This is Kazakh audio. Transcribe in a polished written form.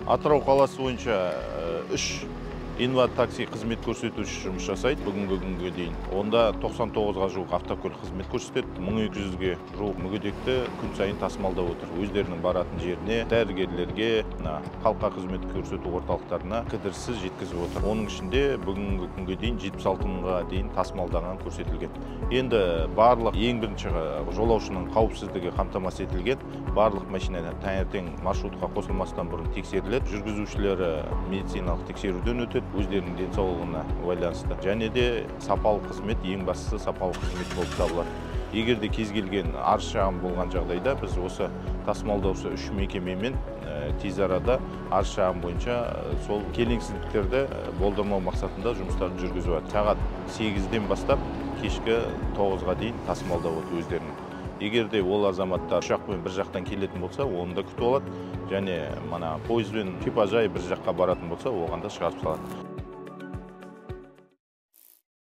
Атырау қаласы бойынша 3 инва-такси қызмет көрсетуші жұмыс жасайды бүгінгі күнге дейін. Онда 99-ға жуық автокөлік қызмет көрсетеді, 1200-ге жуық мүгедекті күн сайын тасымалдап отыр. Өздерінің баратын жеріне, дәрігерлерге, халыққа қызмет көрсету орталықтарына кідіріссіз жеткізіп отыр. Оның ішінде бүгінгі күнге дейін 76 мыңға дейін тасымалданған көрсетілген. Енді барлық ең бірінші жолаушының қауіпсіздігі қамтамасыз етілген. Барлық машина таңертең маршрутқа қосылмастан бұрын тексеріледі. Жүргізушілері медициналық тексеруден өтеді, өздерінің денсаулығына байланысты. Және де сапалы қызмет, ең бастысы сапалы қызмет болып табылады. Егер де кез келген арыз шағым болған жағдайда біз осы тасымалдаушы 3 мекемемен тез арада арыз шағым бойынша сол келеңсіздіктерді болдырмау мақсатында жұмыстарын жүргізіп жатыр. Сағат 8-ден бастап кешкі 9-ға дейін тасымалдап отыр өздерінің. Егер де ол азаматтар ұшақпен бір жақтан келетін болса, оны да күтіп алады. Және пойызбен шипажай бір жаққа баратын болса, оған да шығарып салады.